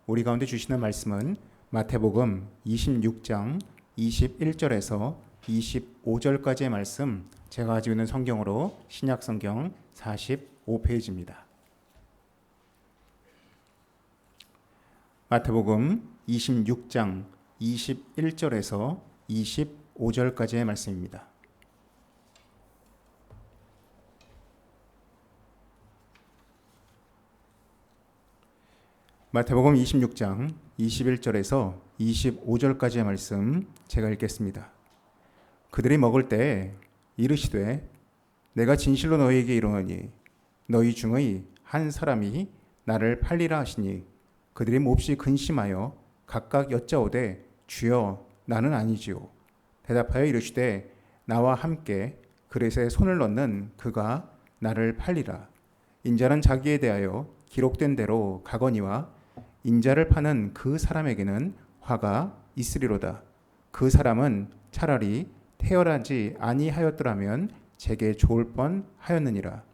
우리 가운데 주시는 말씀은 마태복음 26장 21절에서 25절까지의 말씀, 제가 가지고 있는 성경으로 신약성경 45페이지입니다. 마태복음 26장 21절에서 25절까지의 말씀입니다. 마태복음 26장 21절에서 25절까지의 말씀 제가 읽겠습니다. 그들이 먹을 때 이르시되 내가 진실로 너희에게 이르노니 너희 중의 한 사람이 나를 팔리라 하시니 그들이 몹시 근심하여 각각 여짜오되 주여 나는 아니지요. 대답하여 이르시되 나와 함께 그릇에 손을 넣는 그가 나를 팔리라. 인자는 자기에 대하여 기록된 대로 가거니와 인자를 파는 그 사람에게는 화가 있으리로다. 그 사람은 차라리 태어나지 아니하였더라면 제게 좋을 뻔하였느니라.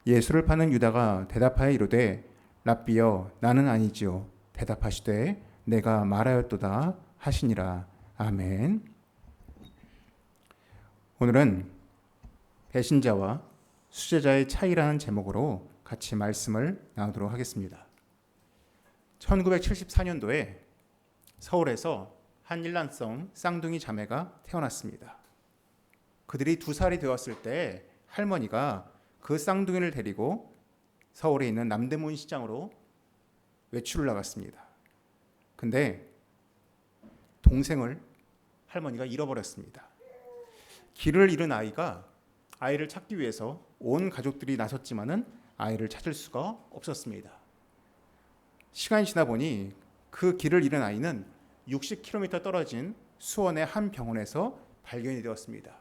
예수를 파는 유다가 대답하여 이르되 랍비여 나는 아니지요. 대답하시되 내가 말하였도다 하시니라. 아멘. 오늘은 배신자와 수제자의 차이라는 제목으로 같이 말씀을 나누도록 하겠습니다. 1974년도에 서울에서 한 일란성 쌍둥이 자매가 태어났습니다. 그들이 2살이 되었을 때 할머니가 그 쌍둥이를 데리고 서울에 있는 남대문 시장으로 외출을 나갔습니다. 근데 동생을 할머니가 잃어버렸습니다. 길을 잃은 아이가 아이를 찾기 위해서 온 가족들이 나섰지만은 아이를 찾을 수가 없었습니다. 시간이 지나 보니 그 길을 잃은 아이는 60km 떨어진 수원의 한 병원에서 발견이 되었습니다.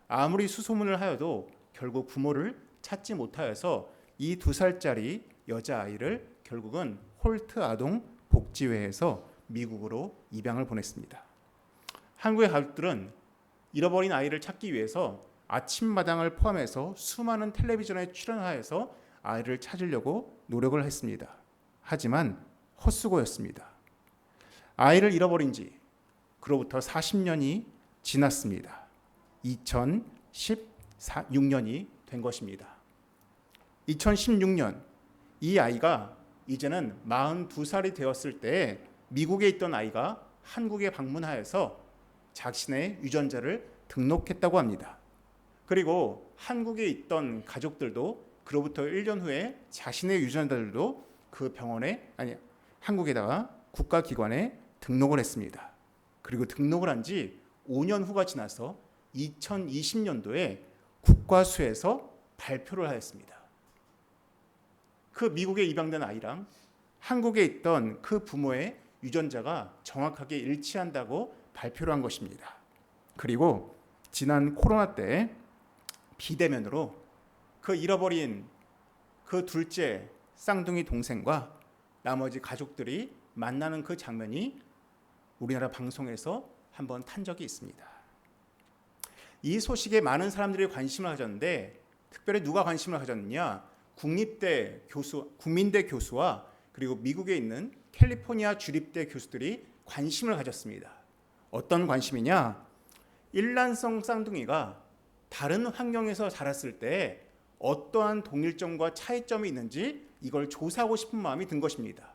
아무리 수소문을 하여도 결국 부모를 찾지 못하여서 이 2살짜리 여자아이를 결국은 홀트 아동 복지회에서 미국으로 입양을 보냈습니다. 한국의 가족들은 잃어버린 아이를 찾기 위해서 아침마당을 포함해서 수많은 텔레비전에 출연하여서 아이를 찾으려고 노력을 했습니다. 하지만 헛수고였습니다. 아이를 잃어버린 지 그로부터 40년이 지났습니다. 2016년이 된 것입니다. 2016년 이 아이가 이제는 42살이 되었을 때 미국에 있던 아이가 한국에 방문하여서 자신의 유전자를 등록했다고 합니다. 그리고 한국에 있던 가족들도 그로부터 1년 후에 자신의 유전자들도 그 병원에 한국에다가 국가기관에 등록을 했습니다. 그리고 등록을 한 지 5년 후가 지나서 2020년도에 국과수에서 발표를 하였습니다. 그 미국에 입양된 아이랑 한국에 있던 그 부모의 유전자가 정확하게 일치한다고 발표를 한 것입니다. 그리고 지난 코로나 때 비대면으로 그 잃어버린 그 둘째 쌍둥이 동생과 나머지 가족들이 만나는 그 장면이 우리나라 방송에서 한번 탄 적이 있습니다. 이 소식에 많은 사람들이 관심을 가졌는데 특별히 누가 관심을 가졌느냐? 국민대 교수와 그리고 미국에 있는 캘리포니아 주립대 교수들이 관심을 가졌습니다. 어떤 관심이냐? 일란성 쌍둥이가 다른 환경에서 자랐을 때 어떠한 동일점과 차이점이 있는지 이걸 조사하고 싶은 마음이 든 것입니다.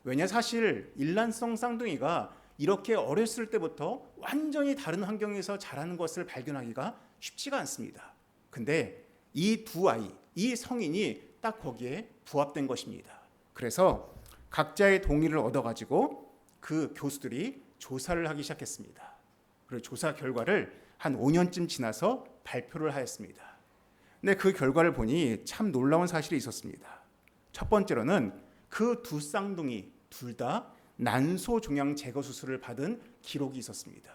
왜냐 사실 일란성 쌍둥이가 이렇게 어렸을 때부터 완전히 다른 환경에서 자라는 것을 발견하기가 쉽지가 않습니다. 근데 이 두 아이, 이 성인이 딱 거기에 부합된 것입니다. 그래서 각자의 동의를 얻어가지고 그 교수들이 조사를 하기 시작했습니다. 그리고 조사 결과를 한 5년쯤 지나서 발표를 하였습니다. 근데 그 결과를 보니 참 놀라운 사실이 있었습니다. 첫 번째로는 그 두 쌍둥이 둘 다 난소 종양 제거 수술을 받은 기록이 있었습니다.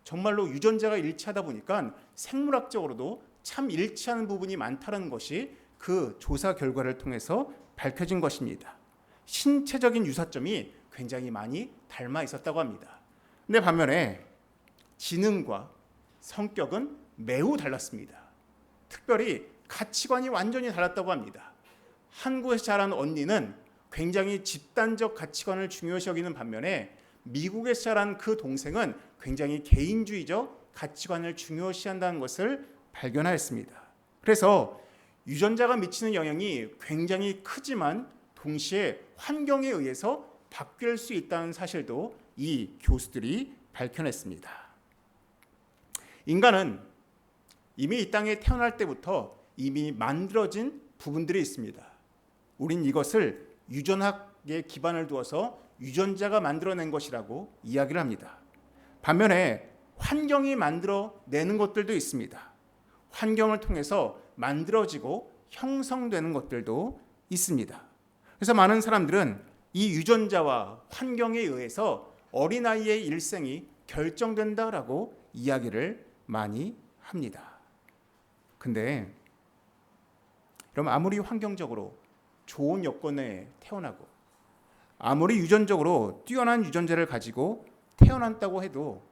정말로 유전자가 일치하다 보니까 생물학적으로도 참 일치하는 부분이 많다는 것이 그 조사 결과를 통해서 밝혀진 것입니다. 신체적인 유사점이 굉장히 많이 닮아 있었다고 합니다. 근데 반면에 지능과 성격은 매우 달랐습니다. 특별히 가치관이 완전히 달랐다고 합니다. 한국에서 자란 언니는 굉장히 집단적 가치관을 중요시 여기는 반면에 미국에서 자란 그 동생은 굉장히 개인주의적 가치관을 중요시한다는 것을 발견하였습니다. 그래서 유전자가 미치는 영향이 굉장히 크지만 동시에 환경에 의해서 바뀔 수 있다는 사실도 이 교수들이 밝혀냈습니다. 인간은 이미 이 땅에 태어날 때부터 이미 만들어진 부분들이 있습니다. 우린 이것을 유전학에 기반을 두어서 유전자가 만들어낸 것이라고 이야기를 합니다. 반면에 환경이 만들어내는 것들도 있습니다. 환경을 통해서 만들어지고 형성되는 것들도 있습니다. 그래서 많은 사람들은 이 유전자와 환경에 의해서 어린아이의 일생이 결정된다라고 이야기를 많이 합니다. 근데 그럼 아무리 환경적으로 좋은 여건에 태어나고 아무리 유전적으로 뛰어난 유전자를 가지고 태어났다고 해도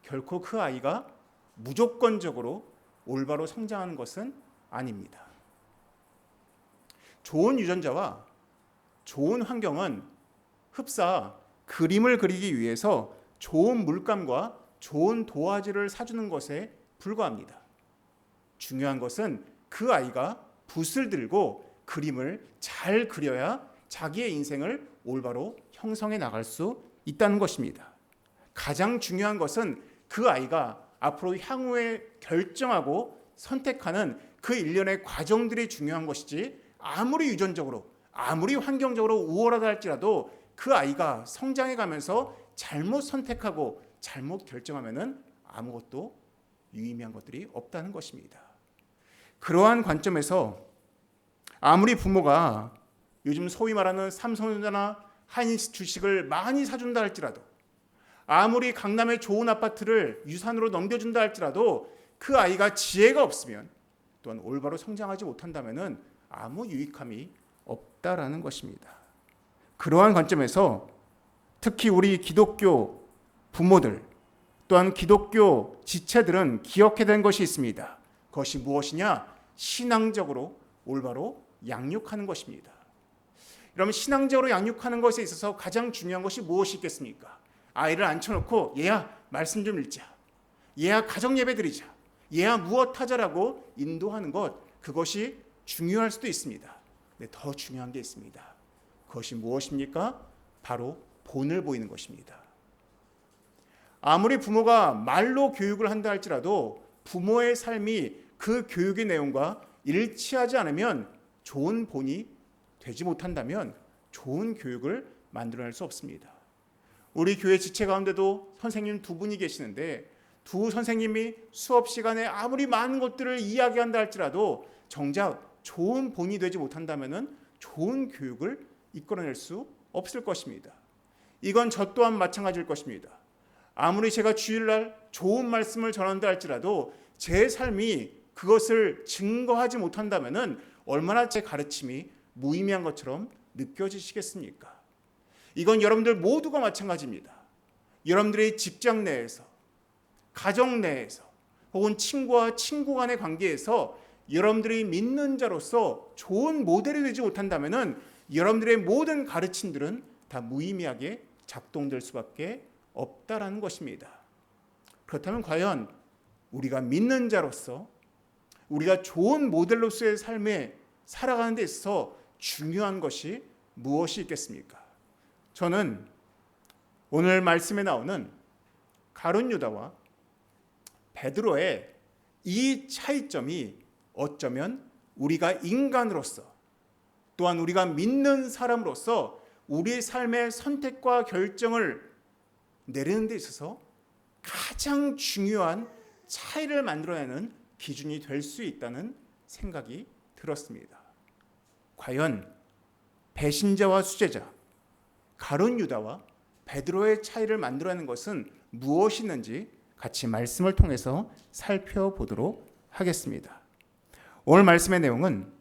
결코 그 아이가 무조건적으로 올바로 성장하는 것은 아닙니다. 좋은 유전자와 좋은 환경은 흡사 그림을 그리기 위해서 좋은 물감과 좋은 도화지를 사주는 것에 불과합니다. 중요한 것은 그 아이가 붓을 들고 그림을 잘 그려야 자기의 인생을 올바로 형성해 나갈 수 있다는 것입니다. 가장 중요한 것은 그 아이가 앞으로 향후에 결정하고 선택하는 그 일련의 과정들이 중요한 것이지, 아무리 유전적으로 아무리 환경적으로 우월하다 할지라도 그 아이가 성장해 가면서 잘못 선택하고 잘못 결정하면은 아무것도 유의미한 것들이 없다는 것입니다. 그러한 관점에서 아무리 부모가 요즘 소위 말하는 삼성전자나 한인스 주식을 많이 사준다 할지라도, 아무리 강남의 좋은 아파트를 유산으로 넘겨준다 할지라도 그 아이가 지혜가 없으면, 또한 올바로 성장하지 못한다면 아무 유익함이 없다라는 것입니다. 그러한 관점에서 특히 우리 기독교 부모들 또한 기독교 지체들은 기억해야 되는 것이 있습니다. 그것이 무엇이냐? 신앙적으로 올바로 양육하는 것입니다. 여러분, 신앙적으로 양육하는 것에 있어서 가장 중요한 것이 무엇이 있겠습니까? 아이를 앉혀놓고 얘야 말씀 좀 읽자, 얘야 가정 예배 드리자, 얘야 무엇 하자라고 인도하는 것, 그것이 중요할 수도 있습니다. 근데 더 중요한 게 있습니다. 그것이 무엇입니까? 바로 본을 보이는 것입니다. 아무리 부모가 말로 교육을 한다 할지라도 부모의 삶이 그 교육의 내용과 일치하지 않으면, 좋은 본이 되지 못한다면 좋은 교육을 만들어낼 수 없습니다. 우리 교회 지체 가운데도 선생님 두 분이 계시는데, 두 선생님이 수업 시간에 아무리 많은 것들을 이야기한다 할지라도 정작 좋은 본이 되지 못한다면 좋은 교육을 이끌어낼 수 없을 것입니다. 이건 저 또한 마찬가지일 것입니다. 아무리 제가 주일날 좋은 말씀을 전한다 할지라도 제 삶이 그것을 증거하지 못한다면 얼마나 제 가르침이 무의미한 것처럼 느껴지시겠습니까? 이건 여러분들 모두가 마찬가지입니다. 여러분들의 직장 내에서, 가정 내에서, 혹은 친구와 친구 간의 관계에서 여러분들이 믿는 자로서 좋은 모델이 되지 못한다면 여러분들의 모든 가르침들은 다 무의미하게 작동될 수밖에 없다라는 것입니다. 그렇다면 과연 우리가 믿는 자로서, 우리가 좋은 모델로서의 삶에 살아가는 데 있어서 중요한 것이 무엇이 있겠습니까? 저는 오늘 말씀에 나오는 가룟 유다와 베드로의 이 차이점이 어쩌면 우리가 인간으로서, 또한 우리가 믿는 사람으로서 우리의 삶의 선택과 결정을 내리는 데 있어서 가장 중요한 차이를 만들어내는 기준이 될 수 있다는 생각이 들었습니다. 과연 배신자와 수제자, 가룟 유다와 베드로의 차이를 만들어내는 것은 무엇이 있는지 같이 말씀을 통해서 살펴보도록 하겠습니다. 오늘 말씀의 내용은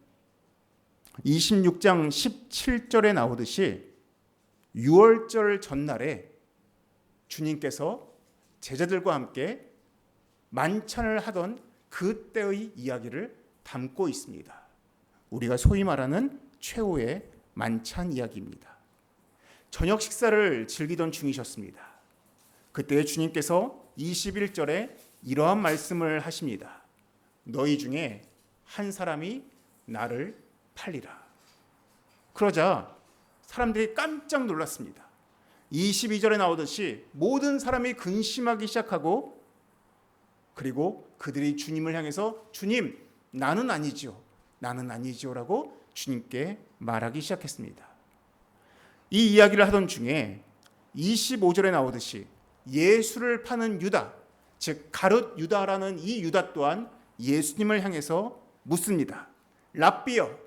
26장 17절에 나오듯이 유월절 전날에 주님께서 제자들과 함께 만찬을 하던 그때의 이야기를 담고 있습니다. 우리가 소위 말하는 최후의 만찬 이야기입니다. 저녁 식사를 즐기던 중이셨습니다. 그때 주님께서 21절에 이러한 말씀을 하십니다. 너희 중에 한 사람이 나를 팔리라. 그러자 사람들이 깜짝 놀랐습니다. 22절에 나오듯이 모든 사람이 근심하기 시작하고, 그리고 그들이 주님을 향해서 주님, 나는 아니지요, 나는 아니지요 라고 주님께 말하기 시작했습니다. 이 이야기를 하던 중에 25절에 나오듯이 예수를 파는 유다, 즉 가룟 유다라는 이 유다 또한 예수님을 향해서 묻습니다. 랍비여,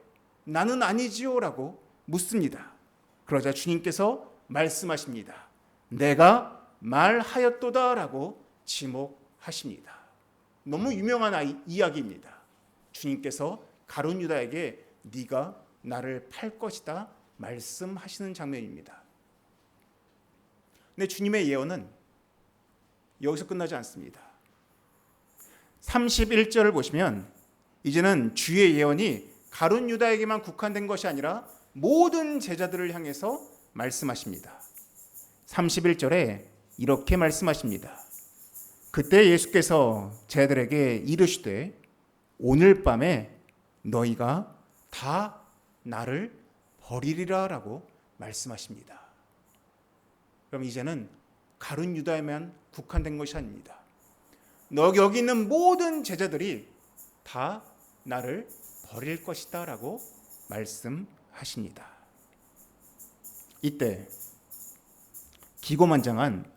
나는 아니지요 라고 묻습니다. 그러자 주님께서 말씀하십니다. 내가 말하였도다 라고 지목하십니다. 너무 유명한 이야기입니다. 주님께서 가룟 유다에게 네가 나를 팔 것이다 말씀하시는 장면입니다. 근데 주님의 예언은 여기서 끝나지 않습니다. 31절을 보시면 이제는 주의 예언이 가룟 유다에게만 국한된 것이 아니라 모든 제자들을 향해서 말씀하십니다. 31절에 이렇게 말씀하십니다. 그때 예수께서 제자들에게 이르시되 오늘 밤에 너희가 다 나를 버리리라 라고 말씀하십니다. 그럼 이제는 가룟 유다에만 국한된 것이 아닙니다. 여기 있는 모든 제자들이 다 나를 버릴 것이다 라고 말씀하십니다. 이때 기고만장한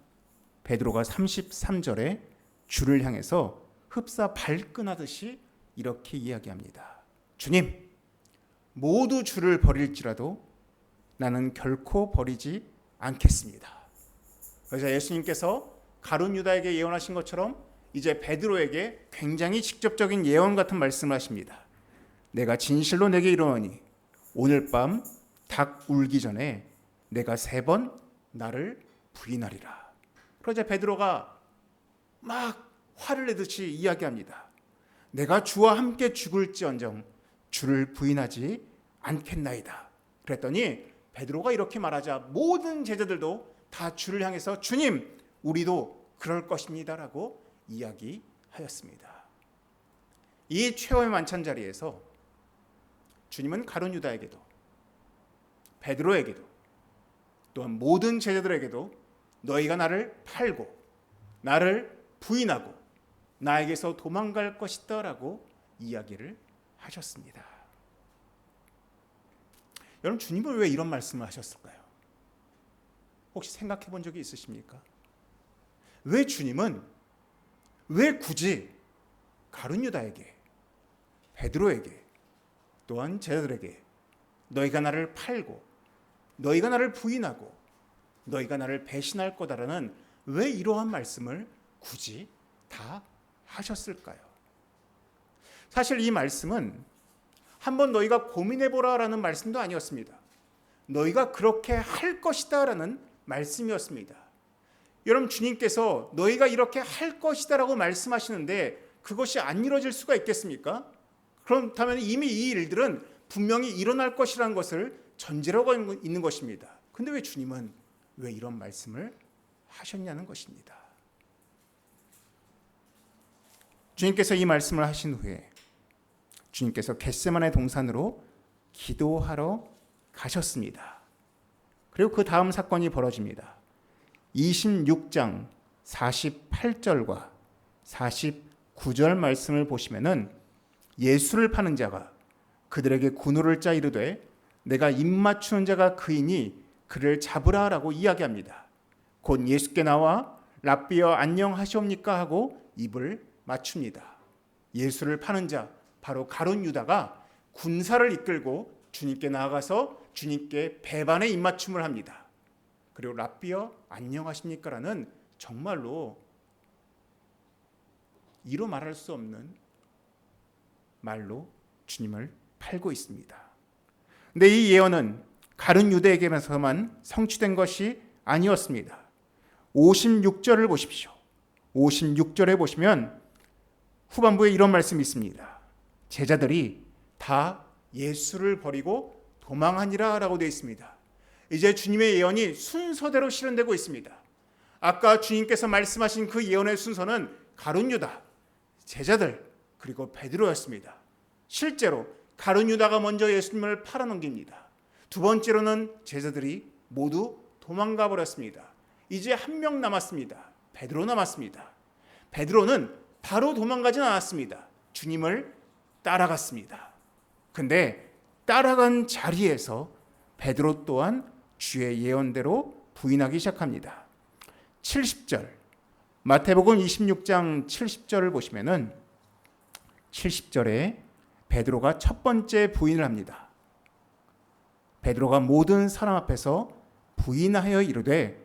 베드로가 33절에 주를 향해서 흡사 발끈하듯이 이렇게 이야기합니다. 주님, 모두 주를 버릴지라도 나는 결코 버리지 않겠습니다. 그래서 예수님께서 가룟 유다에게 예언하신 것처럼 이제 베드로에게 굉장히 직접적인 예언 같은 말씀을 하십니다. 내가 진실로 내게 이르노니 오늘 밤 닭 울기 전에 내가 3번 나를 부인하리라. 그러자 베드로가 막 화를 내듯이 이야기합니다. 내가 주와 함께 죽을지언정 주를 부인하지 않겠나이다. 그랬더니 베드로가 이렇게 말하자 모든 제자들도 다 주를 향해서 주님, 우리도 그럴 것입니다 라고 이야기하였습니다. 이 최후의 만찬 자리에서 주님은 가룟 유다에게도 베드로에게도 또한 모든 제자들에게도 너희가 나를 팔고 나를 부인하고 나에게서 도망갈 것이다 라고 이야기를 하셨습니다. 여러분, 주님은 왜 이런 말씀을 하셨을까요? 혹시 생각해 본 적이 있으십니까? 왜 주님은 왜 굳이 가룟 유다에게, 베드로에게, 또한 제자들에게 너희가 나를 팔고 너희가 나를 부인하고 너희가 나를 배신할 거다라는 왜 이러한 말씀을 굳이 다 하셨을까요? 사실 이 말씀은 한번 너희가 고민해보라라는 말씀도 아니었습니다. 너희가 그렇게 할 것이다라는 말씀이었습니다. 여러분, 주님께서 너희가 이렇게 할 것이다라고 말씀하시는데 그것이 안 이루어질 수가 있겠습니까? 그렇다면 이미 이 일들은 분명히 일어날 것이라는 것을 전제로 하고 있는 것입니다. 근데 왜 주님은 왜 이런 말씀을 하셨냐는 것입니다. 주님께서 이 말씀을 하신 후에 주님께서 겟세마네 동산으로 기도하러 가셨습니다. 그리고 그 다음 사건이 벌어집니다. 26장 48절과 49절 말씀을 보시면은 예수를 파는 자가 그들에게 군호를 짜 이르되 내가 입 맞추는 자가 그이니 그를 잡으라라고 이야기합니다. 곧 예수께 나와 랍비여 안녕하시옵니까 하고 입을 맞춥니다. 예수를 파는 자 바로 가룟 유다가 군사를 이끌고 주님께 나아가서 주님께 배반의 입맞춤을 합니다. 그리고 랍비여 안녕하십니까 라는 정말로 이로 말할 수 없는 말로 주님을 팔고 있습니다. 근데 이 예언은 가룟 유다에게서만 성취된 것이 아니었습니다. 56절을 보십시오. 56절에 보시면 후반부에 이런 말씀이 있습니다. 제자들이 다 예수를 버리고 도망하니라 라고 되어 있습니다. 이제 주님의 예언이 순서대로 실현되고 있습니다. 아까 주님께서 말씀하신 그 예언의 순서는 가룟 유다, 제자들, 그리고 베드로였습니다. 실제로 가룟 유다가 먼저 예수님을 팔아넘깁니다. 두 번째로는 제자들이 모두 도망가 버렸습니다. 이제 한 명 남았습니다. 베드로 남았습니다. 베드로는 바로 도망가진 않았습니다. 주님을 따라갔습니다. 근데 따라간 자리에서 베드로 또한 주의 예언대로 부인하기 시작합니다. 70절, 마태복음 26장 70절을 보시면은 70절에 베드로가 첫 번째 부인을 합니다. 베드로가 모든 사람 앞에서 부인하여 이르되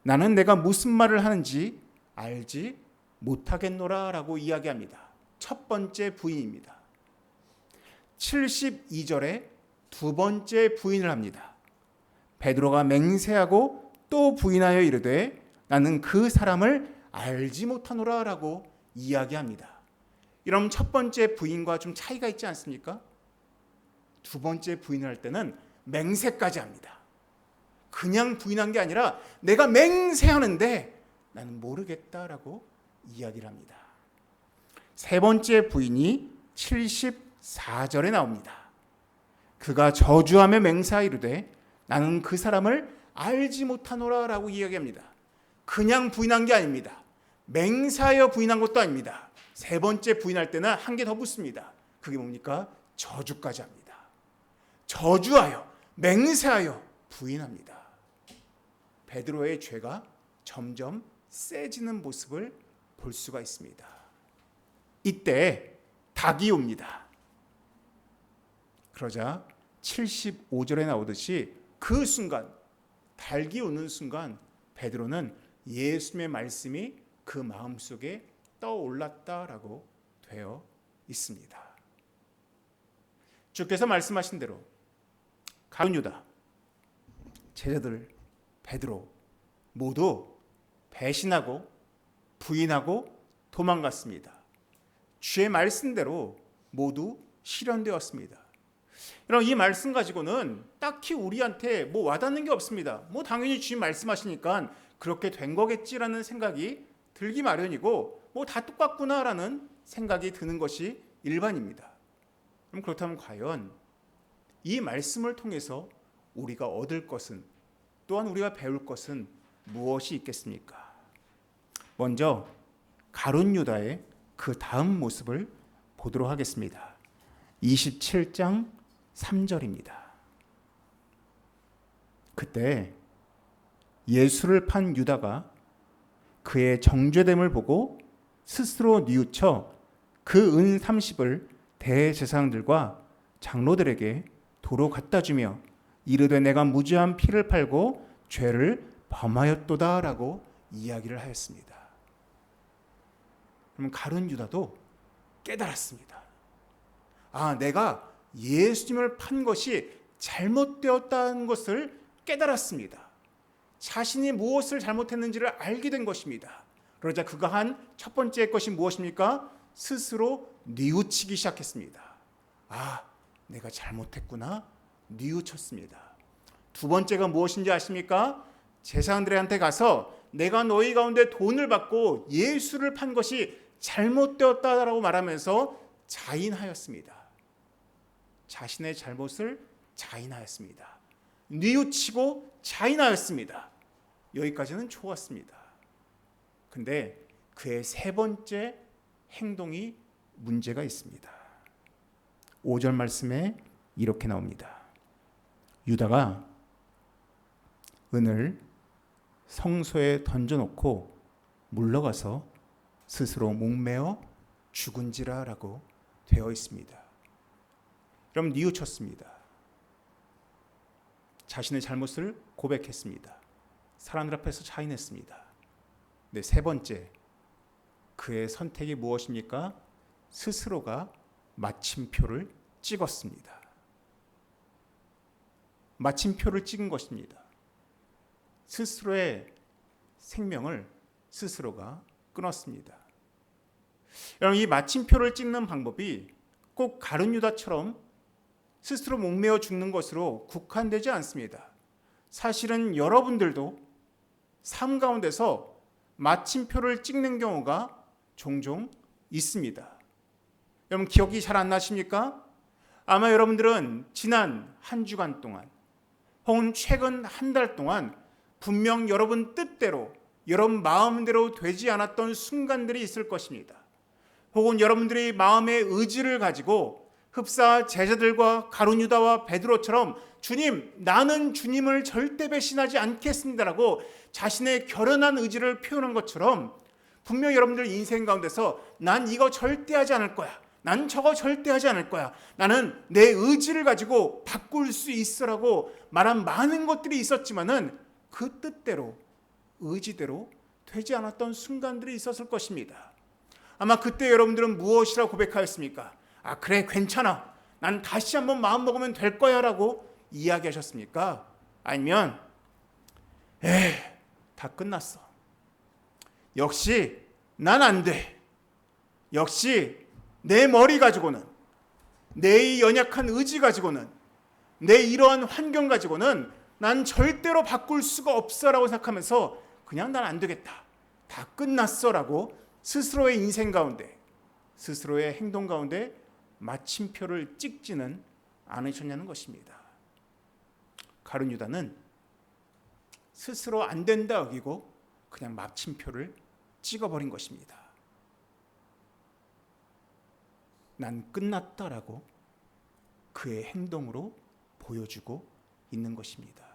나는 내가 무슨 말을 하는지 알지 못하겠노라 라고 이야기합니다. 첫 번째 부인입니다. 72절에 두 번째 부인을 합니다. 베드로가 맹세하고 또 부인하여 이르되 나는 그 사람을 알지 못하노라 라고 이야기합니다. 이런 첫 번째 부인과 좀 차이가 있지 않습니까? 두 번째 부인을 할 때는 맹세까지 합니다. 그냥 부인한 게 아니라 내가 맹세하는데 나는 모르겠다라고 이야기를 합니다. 세 번째 부인이 74절에 나옵니다. 그가 저주하며 맹세하이르되 나는 그 사람을 알지 못하노라 라고 이야기합니다. 그냥 부인한 게 아닙니다. 맹세하여 부인한 것도 아닙니다. 세 번째 부인할 때는 한 개 더 붙습니다. 그게 뭡니까? 저주까지 합니다. 저주하여 맹세하여 부인합니다. 베드로의 죄가 점점 세지는 모습을 볼 수가 있습니다. 이때 닭이 옵니다. 그러자 75절에 나오듯이 그 순간, 닭이 오는 순간 베드로는 예수님의 말씀이 그 마음속에 떠올랐다라고 되어 있습니다. 주께서 말씀하신 대로 가룟 유다, 제자들, 베드로 모두 배신하고 부인하고 도망갔습니다. 주의 말씀대로 모두 실현되었습니다. 여러분, 이 말씀 가지고는 딱히 우리한테 뭐 와닿는 게 없습니다. 당연히 주님 말씀하시니까 그렇게 된 거겠지라는 생각이 들기 마련이고 다 똑같구나라는 생각이 드는 것이 일반입니다. 그럼 그렇다면 과연 이 말씀을 통해서 우리가 얻을 것은, 또한 우리가 배울 것은 무엇이 있겠습니까? 먼저 가룟 유다의 그 다음 모습을 보도록 하겠습니다. 27장 3절입니다. 그때 예수를 판 유다가 그의 정죄됨을 보고 스스로 뉘우쳐 그 은 30을 대제사장들과 장로들에게 도로 갖다 주며 이르되 내가 무죄한 피를 팔고 죄를 범하였도다라고 이야기를 하였습니다. 그러면 가룟 유다도 깨달았습니다. 내가 예수님을 판 것이 잘못되었다는 것을 깨달았습니다. 자신이 무엇을 잘못했는지를 알게 된 것입니다. 그러자 그가 한 첫 번째 것이 무엇입니까? 스스로 뉘우치기 시작했습니다. 내가 잘못했구나. 뉘우쳤습니다. 두 번째가 무엇인지 아십니까? 제사장들한테 가서 내가 너희 가운데 돈을 받고 예수를 판 것이 잘못되었다라고 말하면서 자인하였습니다. 자신의 잘못을 자인하였습니다. 뉘우치고 자인하였습니다. 여기까지는 좋았습니다. 근데 그의 세 번째 행동이 문제가 있습니다. 5절 말씀에 이렇게 나옵니다. 유다가 은을 성소에 던져놓고 물러가서 스스로 목매어 죽은지라 라고 되어 있습니다. 그럼 뉘우쳤습니다. 자신의 잘못을 고백했습니다. 사람들 앞에서 자인했습니다. 네, 세 번째, 그의 선택이 무엇입니까? 스스로가 마침표를 찍었습니다. 마침표를 찍은 것입니다. 스스로의 생명을 스스로가 끊었습니다. 여러분, 이 마침표를 찍는 방법이 꼭 가룟 유다처럼 스스로 목매어 죽는 것으로 국한되지 않습니다. 사실은 여러분들도 삶 가운데서 마침표를 찍는 경우가 종종 있습니다. 여러분 기억이 잘 안 나십니까? 아마 여러분들은 지난 한 주간 동안 혹은 최근 한 달 동안 분명 여러분 뜻대로 여러분 마음대로 되지 않았던 순간들이 있을 것입니다. 혹은 여러분들이 마음의 의지를 가지고 흡사 제자들과 가룟 유다와 베드로처럼 주님, 나는 주님을 절대 배신하지 않겠습니다라고 자신의 결연한 의지를 표현한 것처럼 분명 여러분들 인생 가운데서 난 이거 절대 하지 않을 거야. 난 저거 절대 하지 않을 거야. 나는 내 의지를 가지고 바꿀 수 있어라고 말한 많은 것들이 있었지만은 그 뜻대로 의지대로 되지 않았던 순간들이 있었을 것입니다. 아마 그때 여러분들은 무엇이라 고백하였습니까? 아, 그래, 괜찮아. 난 다시 한번 마음 먹으면 될 거야 라고 이야기하셨습니까? 아니면 다 끝났어. 역시 난 안 돼. 역시 내 머리 가지고는, 내 이 연약한 의지 가지고는, 내 이러한 환경 가지고는 난 절대로 바꿀 수가 없어라고 생각하면서 그냥 난 안 되겠다. 다 끝났어라고 스스로의 인생 가운데, 스스로의 행동 가운데 마침표를 찍지는 않으셨냐는 것입니다. 가룟 유다는 스스로 안 된다 여기고 그냥 마침표를 찍어버린 것입니다. 난 끝났다라고 그의 행동으로 보여주고 있는 것입니다.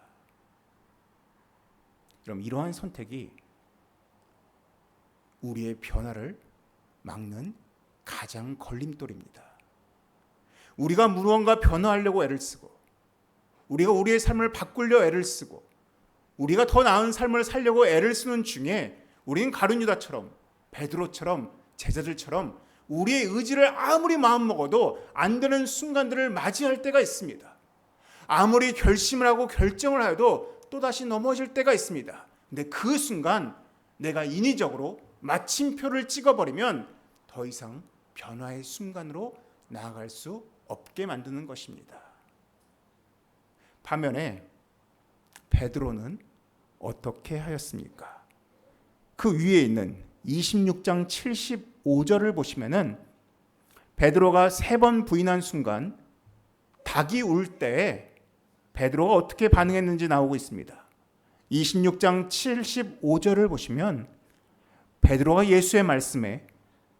그럼 이러한 선택이 우리의 변화를 막는 가장 걸림돌입니다. 우리가 무언가 변화하려고 애를 쓰고, 우리가 우리의 삶을 바꾸려 애를 쓰고, 우리가 더 나은 삶을 살려고 애를 쓰는 중에 우리는 가룟 유다처럼, 베드로처럼, 제자들처럼 우리의 의지를 아무리 마음먹어도 안 되는 순간들을 맞이할 때가 있습니다. 아무리 결심을 하고 결정을 하여도 또다시 넘어질 때가 있습니다. 근데 그 순간 내가 인위적으로 마침표를 찍어버리면 더 이상 변화의 순간으로 나아갈 수 없게 만드는 것입니다. 반면에 베드로는 어떻게 하였습니까? 그 위에 있는 26장 75절을 보시면은 베드로가 3번 부인한 순간 닭이 울 때에 베드로가 어떻게 반응했는지 나오고 있습니다. 26장 75절을 보시면 베드로가 예수의 말씀에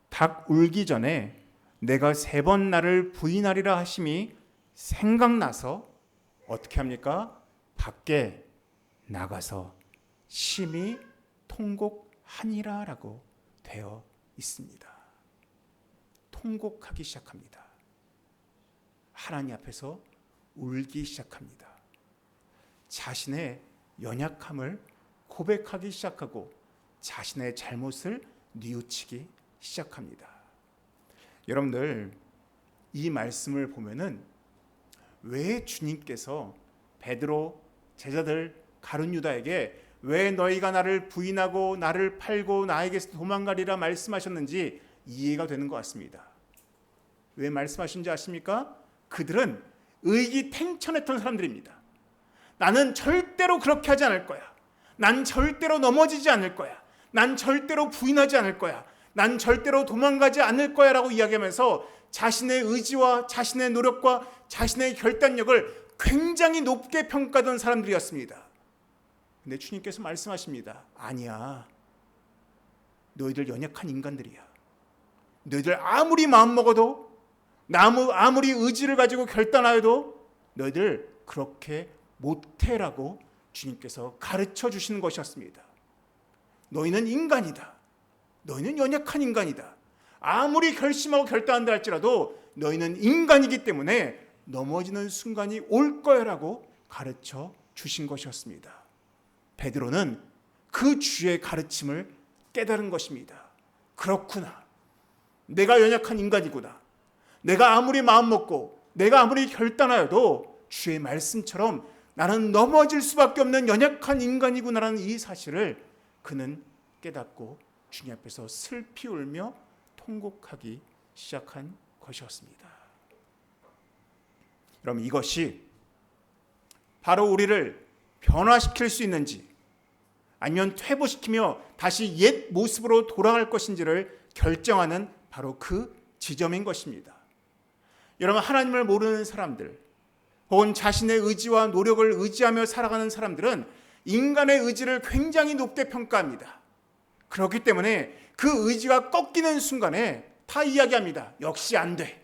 닭 울기 전에 내가 3번 나를 부인하리라 하심이 생각나서 어떻게 합니까? 밖에 나가서 심히 통곡하니라 라고 되어 있습니다. 통곡하기 시작합니다. 하나님 앞에서 울기 시작합니다. 자신의 연약함을 고백하기 시작하고 자신의 잘못을 뉘우치기 시작합니다. 여러분들 이 말씀을 보면은 왜 주님께서 베드로, 제자들, 가룟 유다에게 왜 너희가 나를 부인하고 나를 팔고 나에게서 도망가리라 말씀하셨는지 이해가 되는 것 같습니다. 왜 말씀하신지 아십니까? 그들은 의기탱천했던 사람들입니다. 나는 절대로 그렇게 하지 않을 거야. 난 절대로 넘어지지 않을 거야. 난 절대로 부인하지 않을 거야. 난 절대로 도망가지 않을 거야 라고 이야기하면서 자신의 의지와 자신의 노력과 자신의 결단력을 굉장히 높게 평가하던 사람들이었습니다. 근데 주님께서 말씀하십니다. 아니야. 너희들 연약한 인간들이야. 너희들 아무리 마음먹어도 아무리 의지를 가지고 결단하여도 너희들 그렇게 못해라고 주님께서 가르쳐 주시는 것이었습니다. 너희는 인간이다. 너희는 연약한 인간이다. 아무리 결심하고 결단한다 할지라도 너희는 인간이기 때문에 넘어지는 순간이 올 거야라고 가르쳐 주신 것이었습니다. 베드로는 그 주의 가르침을 깨달은 것입니다. 그렇구나. 내가 연약한 인간이구나. 내가 아무리 마음먹고 내가 아무리 결단하여도 주의 말씀처럼 나는 넘어질 수밖에 없는 연약한 인간이구나라는 이 사실을 그는 깨닫고 주님 앞에서 슬피 울며 통곡하기 시작한 것이었습니다. 여러분, 이것이 바로 우리를 변화시킬 수 있는지 아니면 퇴보시키며 다시 옛 모습으로 돌아갈 것인지를 결정하는 바로 그 지점인 것입니다. 여러분, 하나님을 모르는 사람들 혹은 자신의 의지와 노력을 의지하며 살아가는 사람들은 인간의 의지를 굉장히 높게 평가합니다. 그렇기 때문에 그 의지가 꺾이는 순간에 다 이야기합니다. 역시 안 돼.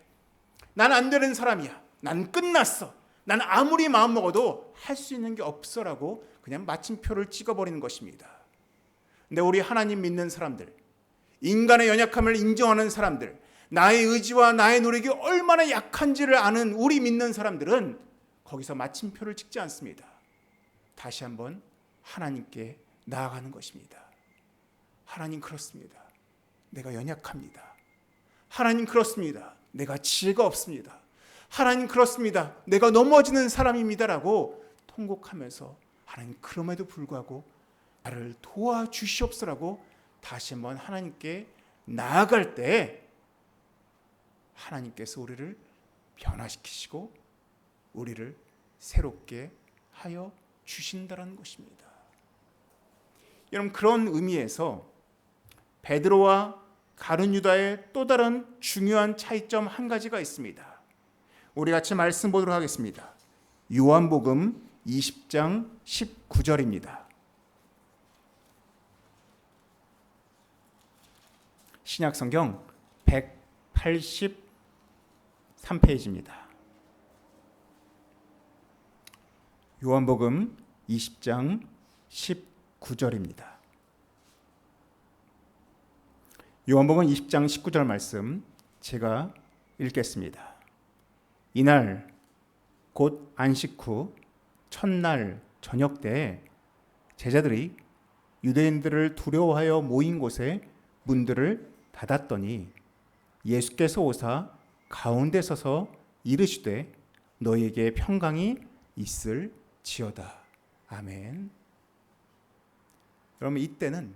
난 안 되는 사람이야. 난 끝났어. 난 아무리 마음 먹어도 할 수 있는 게 없어라고 그냥 마침표를 찍어버리는 것입니다. 근데 우리 하나님 믿는 사람들, 인간의 연약함을 인정하는 사람들, 나의 의지와 나의 노력이 얼마나 약한지를 아는 우리 믿는 사람들은 거기서 마침표를 찍지 않습니다. 다시 한번 하나님께 나아가는 것입니다. 하나님, 그렇습니다. 내가 연약합니다. 하나님, 그렇습니다. 내가 지혜가 없습니다. 하나님, 그렇습니다. 내가 넘어지는 사람입니다라고 통곡하면서 하나님, 그럼에도 불구하고 나를 도와주시옵소라고 다시 한번 하나님께 나아갈 때 하나님께서 우리를 변화시키시고 우리를 새롭게 하여 주신다는 것입니다. 여러분, 그런 의미에서 베드로와 가룟 유다의 또 다른 중요한 차이점 한 가지가 있습니다. 우리 같이 말씀 보도록 하겠습니다. 요한복음 20장 19절입니다. 신약성경 183페이지입니다. 요한복음 20장 19절입니다. 요한복음 20장 19절 말씀 제가 읽겠습니다. 이날 곧 안식 후 첫날 저녁 때에 제자들이 유대인들을 두려워하여 모인 곳에 문들을 닫았더니 예수께서 오사 가운데 서서 이르시되 너희에게 평강이 있을지어다. 아멘. 여러분, 이때는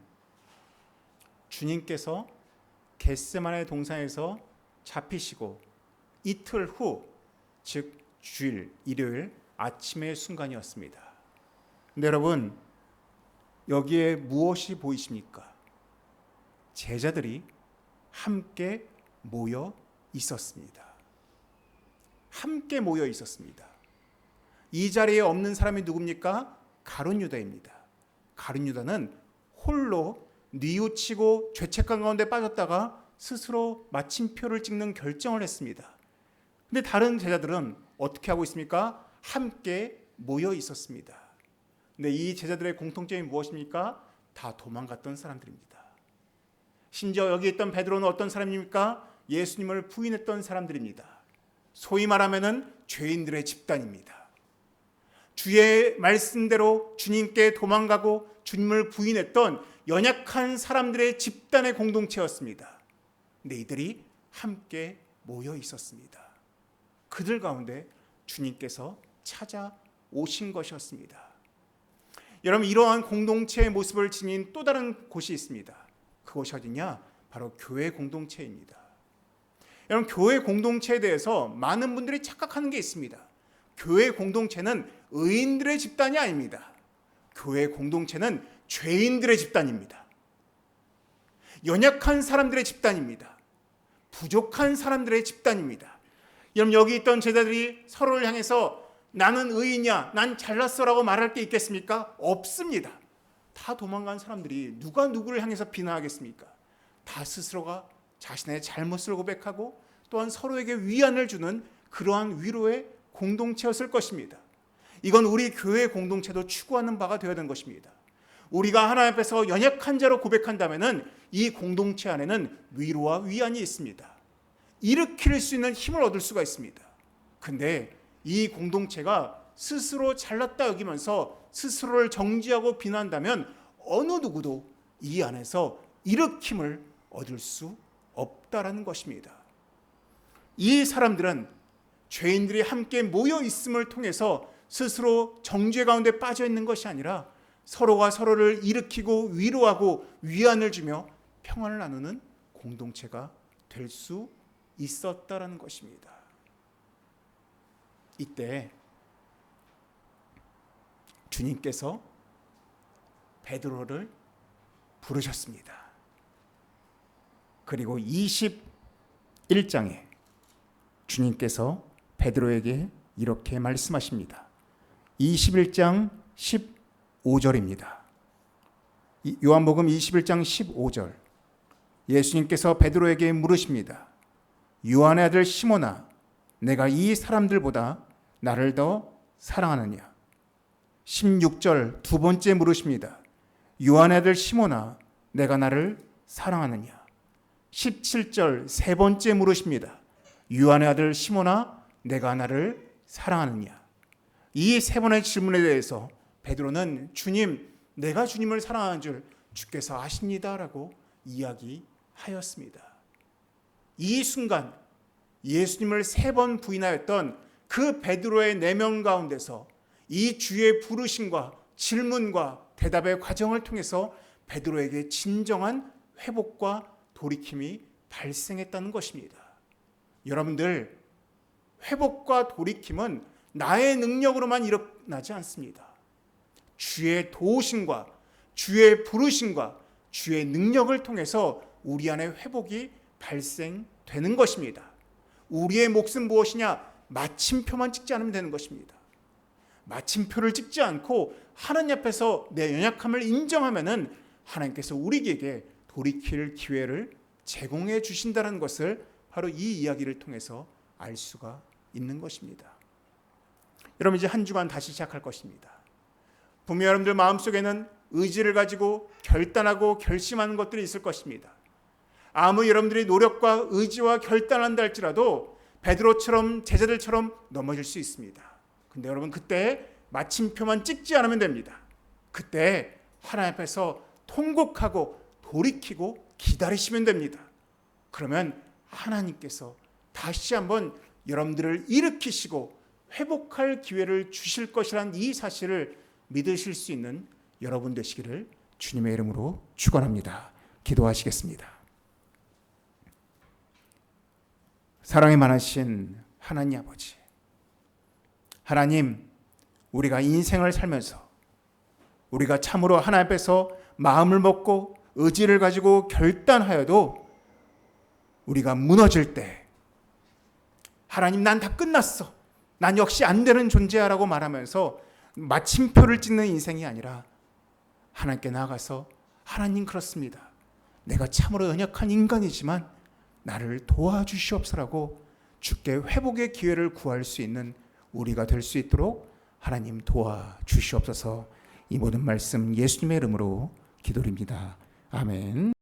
주님께서 겟세마네 동산에서 잡히시고 이틀 후, 즉 주일 일요일 아침의 순간이었습니다. 근데 여러분, 여기에 무엇이 보이십니까? 제자들이 함께 모여 있었습니다. 함께 모여 있었습니다. 이 자리에 없는 사람이 누굽니까? 가룟 유다입니다. 가룟 유다는 홀로 뉘우치고 죄책감 가운데 빠졌다가 스스로 마침표를 찍는 결정을 했습니다. 근데 다른 제자들은 어떻게 하고 있습니까? 함께 모여 있었습니다. 근데 이 제자들의 공통점이 무엇입니까? 다 도망갔던 사람들입니다. 심지어 여기 있던 베드로는 어떤 사람입니까? 예수님을 부인했던 사람들입니다. 소위 말하면은 죄인들의 집단입니다. 주의 말씀대로 주님께 도망가고 주님을 부인했던 연약한 사람들의 집단의 공동체였습니다. 근데 이들이 함께 모여 있었습니다. 그들 가운데 주님께서 찾아오신 것이었습니다. 여러분, 이러한 공동체의 모습을 지닌 또 다른 곳이 있습니다. 그것이 어디냐? 바로 교회 공동체입니다. 여러분, 교회 공동체에 대해서 많은 분들이 착각하는 게 있습니다. 교회 공동체는 의인들의 집단이 아닙니다. 교회 공동체는 죄인들의 집단입니다. 연약한 사람들의 집단입니다. 부족한 사람들의 집단입니다. 여러분, 여기 있던 제자들이 서로를 향해서 나는 의인이야, 난 잘났어라고 말할 게 있겠습니까? 없습니다. 다 도망간 사람들이 누가 누구를 향해서 비난하겠습니까? 다 스스로가 자신의 잘못을 고백하고 또한 서로에게 위안을 주는 그러한 위로의 공동체였을 것입니다. 이건 우리 교회 공동체도 추구하는 바가 되어야 되는 것입니다. 우리가 하나님 앞에서 연약한 자로 고백한다면 이 공동체 안에는 위로와 위안이 있습니다. 일으킬 수 있는 힘을 얻을 수가 있습니다. 근데 이 공동체가 스스로 잘났다 여기면서 스스로를 정죄하고 비난한다면 어느 누구도 이 안에서 일으킴을 얻을 수 없다라는 것입니다. 이 사람들은 죄인들이 함께 모여 있음을 통해서 스스로 정죄 가운데 빠져 있는 것이 아니라 서로가 서로를 일으키고 위로하고 위안을 주며 평안을 나누는 공동체가 될 수 있었다라는 것입니다. 이때 주님께서 베드로를 부르셨습니다. 그리고 21장에 주님께서 베드로에게 이렇게 말씀하십니다. 21장 15절입니다. 요한복음 21장 15절. 예수님께서 베드로에게 물으십니다. 요한의 아들 시몬아, 내가 이 사람들보다 나를 더 사랑하느냐? 16절 두 번째 물으십니다. 요한의 아들 시몬아, 내가 나를 사랑하느냐? 17절 세 번째 물으십니다. 요한의 아들 시몬아, 내가 나를 사랑하느냐? 이 세 번의 질문에 대해서 베드로는 주님, 내가 주님을 사랑하는 줄 주께서 아십니다라고 이야기하였습니다. 이 순간 예수님을 세 번 부인하였던 그 베드로의 내면 가운데서 이 주의 부르심과 질문과 대답의 과정을 통해서 베드로에게 진정한 회복과 돌이킴이 발생했다는 것입니다. 여러분들, 회복과 돌이킴은 나의 능력으로만 일어나지 않습니다. 주의 도우심과 주의 부르심과 주의 능력을 통해서 우리 안에 회복이 발생되는 것입니다. 우리의 몫은 무엇이냐? 마침표만 찍지 않으면 되는 것입니다. 마침표를 찍지 않고 하나님 앞에서 내 연약함을 인정하면은 하나님께서 우리에게 돌이킬 기회를 제공해 주신다는 것을 바로 이 이야기를 통해서 알 수가 있는 것입니다. 여러분, 이제 한 주간 다시 시작할 것입니다. 분명 여러분들 마음속에는 의지를 가지고 결단하고 결심하는 것들이 있을 것입니다. 아무리 여러분들이 노력과 의지와 결단을 한다 할지라도 베드로처럼 제자들처럼 넘어질 수 있습니다. 근데 여러분, 그때 마침표만 찍지 않으면 됩니다. 그때 하나님 앞에서 통곡하고 돌이키고 기다리시면 됩니다. 그러면 하나님께서 다시 한번 여러분들을 일으키시고 회복할 기회를 주실 것이라는 이 사실을 믿으실 수 있는 여러분 되시기를 주님의 이름으로 축원합니다. 기도하시겠습니다. 사랑이 많으신 하나님 아버지, 하나님, 우리가 인생을 살면서 우리가 참으로 하나님 앞에서 마음을 먹고 의지를 가지고 결단하여도 우리가 무너질 때 하나님, 난 다 끝났어, 난 역시 안 되는 존재야라고 말하면서 마침표를 찍는 인생이 아니라 하나님께 나아가서 하나님, 그렇습니다, 내가 참으로 연약한 인간이지만 나를 도와주시옵소서라고 주께 회복의 기회를 구할 수 있는 우리가 될 수 있도록 하나님 도와주시옵소서. 이 모든 말씀 예수님의 이름으로 기도드립니다. 아멘.